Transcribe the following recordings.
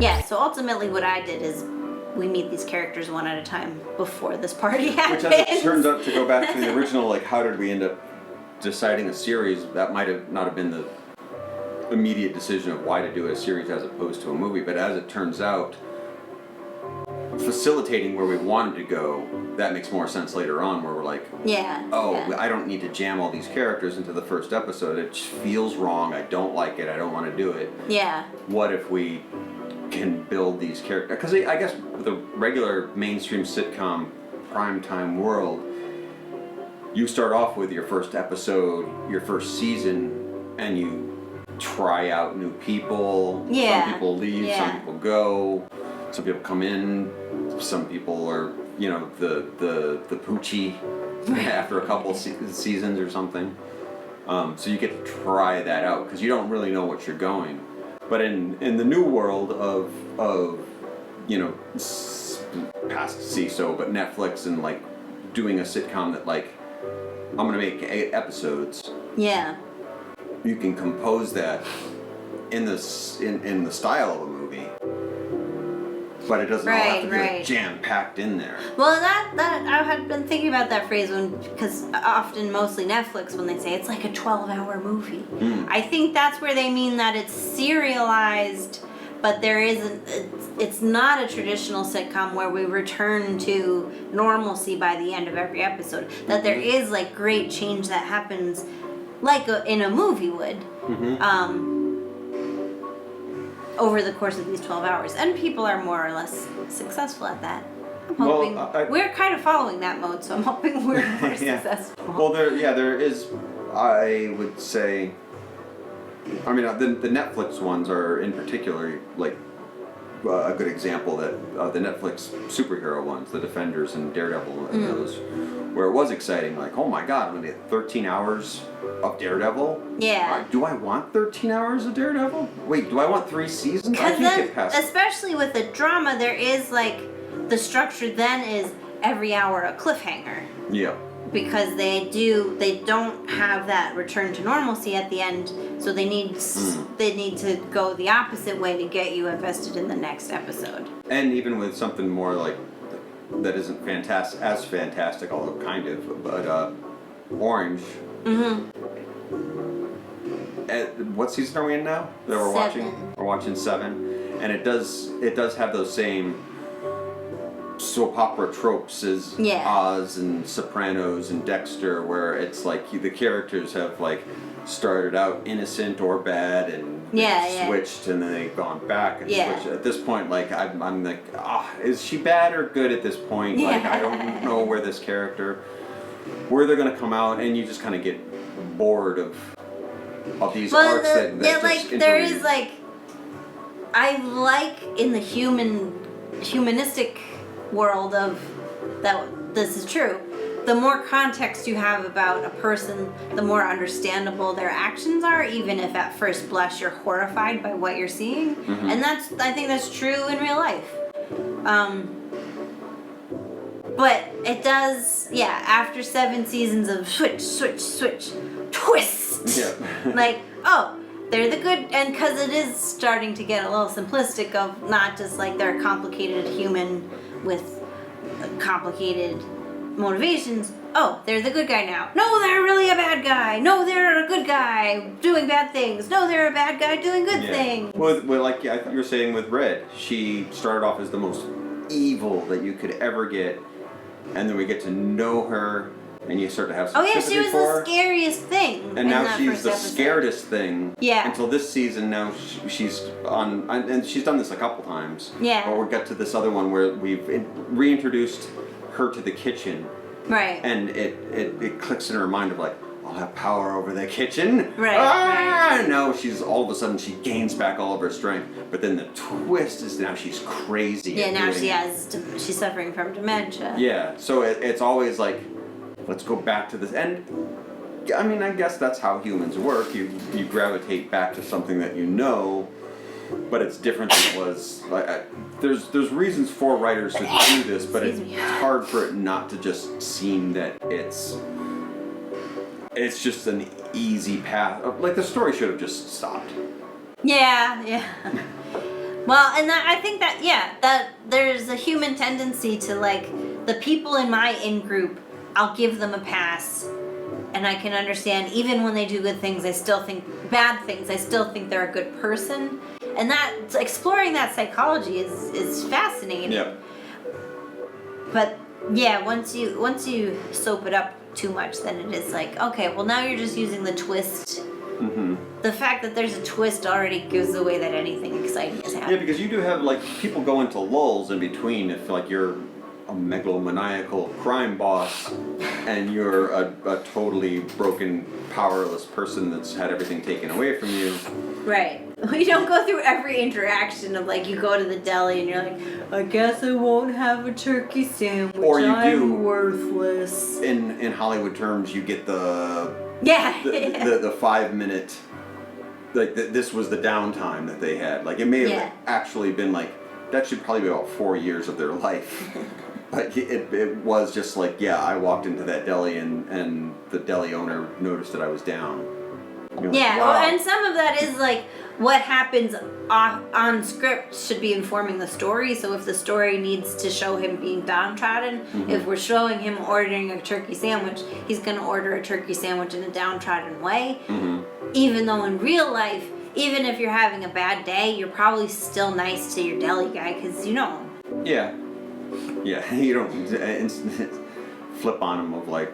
Yeah, so ultimately what I did is we meet these characters one at a time before this party happens. Which, as it turns out, to go back to the original, like, how did we end up deciding a series? That might have not have been the immediate decision of why to do a series as opposed to a movie, but as it turns out, facilitating where we wanted to go, that makes more sense later on, where we're like, I don't need to jam all these characters into the first episode. It just feels wrong. I don't like it. I don't want to do it. Yeah. What if we can build these characters? Because I guess the regular mainstream sitcom primetime world, you start off with your first episode, your first season, and you try out new people. Yeah. Some people leave, some people go, some people come in, some people are, you know, the poochie after a couple seasons or something. So you get to try that out because you don't really know what you're going. But in the new world of you know, past CISO, but Netflix and like doing a sitcom that like, I'm gonna make 8 episodes. Yeah. You can compose that in the style of a movie, but it doesn't all have to be like jam-packed in there. Well, that I had been thinking about that phrase because often, mostly Netflix, when they say it's like a 12-hour movie, I think that's where they mean that it's serialized, but there isn't. It's not a traditional sitcom where we return to normalcy by the end of every episode. That there is like great change that happens, like in a movie would. Over the course of these 12 hours. And people are more or less successful at that. I'm hoping we're kind of following that mode, so I'm hoping we're more successful. Well, there is, I would say, I mean, the Netflix ones are in particular, like, a good example that the Netflix superhero ones, the Defenders and Daredevil and those, where it was exciting, like, oh my god, I'm going to get 13 hours of Daredevil? Yeah. Do I want 13 hours of Daredevil? Wait, do I want 3 seasons? I can't get past especially with a drama, there is, like, the structure then is every hour a cliffhanger. Yeah. Because they don't have that return to normalcy at the end, so they need to go the opposite way to get you invested in the next episode. And even with something more like that isn't fantastic, although kind of, but Orange. What season are we in now? That we're 7. watching. We're watching 7, and it does have those same soap opera tropes as Oz and Sopranos and Dexter, where it's like the characters have like started out innocent or bad and switched and then they've gone back and switched. At this point, like I'm like, is she bad or good at this point? Like I don't know where they're gonna come out, and you just kind of get bored of these arcs that just there is like, I like in the humanistic world of that this is true, the more context you have about a person, the more understandable their actions are, even if at first blush you're horrified by what you're seeing. And I think that's true in real life. But it does, after 7 seasons of switch, twist. Like, they're the good, and because it is starting to get a little simplistic of not just like they're a complicated human with complicated motivations. They're the good guy now. No, they're really a bad guy. No, they're a good guy doing bad things. No, they're a bad guy doing good things. Well, like I thought you were saying with Red, she started off as the most evil that you could ever get, and then we get to know her, and you start to have some sympathy she was for her. the scariest thing. And now she's the scaredest thing. Yeah. Until this season, now she's on, and she's done this a couple times. Yeah. But we got to this other one where we've reintroduced her to the kitchen. Right. And it clicks in her mind of like, I'll have power over the kitchen. Right. And now she's all of a sudden she gains back all of her strength. But then the twist is now she's crazy. Yeah. Now she's suffering from dementia. Yeah. So it's always like, let's go back to this. And I mean, I guess that's how humans work. You gravitate back to something that you know, but it's different than it was. Like, there's reasons for writers to do this, but it's hard for it not to just seem that it's just an easy path. Like the story should have just stopped. Yeah. Well, and I think that that there's a human tendency to like the people in my in-group, I'll give them a pass. And I can understand, even when they do good things, I still think bad things. I still think they're a good person, and that exploring that psychology is fascinating. Yeah. But yeah, once you soap it up too much, then it is like, okay, well now you're just using the twist. Mm-hmm. The fact that there's a twist already gives away that anything exciting is happening. Yeah, because you do have like people go into lulls in between if like you're a megalomaniacal crime boss and you're a totally broken, powerless person that's had everything taken away from you. Right. You don't go through every interaction of like you go to the deli and you're like, I guess I won't have a turkey sandwich. Or you I'm do. worthless. In Hollywood terms, you get the 5-minute. Like this was the downtime that they had. Like it may have actually been like that should probably be about 4 years of their life. But it was just like, I walked into that deli and the deli owner noticed that I was down. Like, wow. Well, and some of that is like what happens on script should be informing the story. So if the story needs to show him being downtrodden, if we're showing him ordering a turkey sandwich, he's going to order a turkey sandwich in a downtrodden way. Even though in real life, even if you're having a bad day, you're probably still nice to your deli guy because you know him. Yeah, you don't flip on him of like,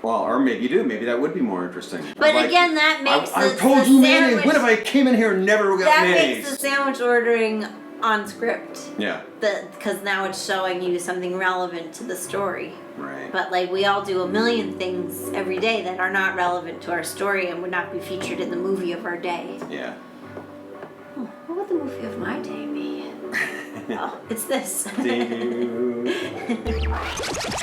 well, or maybe you do. Maybe that would be more interesting. But like, again, that makes I told you mayonnaise. What if I came in here and never got mayonnaise? That makes the sandwich ordering on script. Yeah. Because now it's showing you something relevant to the story. Right. But like we all do a million things every day that are not relevant to our story and would not be featured in the movie of our day. Yeah. Oh, what would the movie of my day be? Oh, it's this.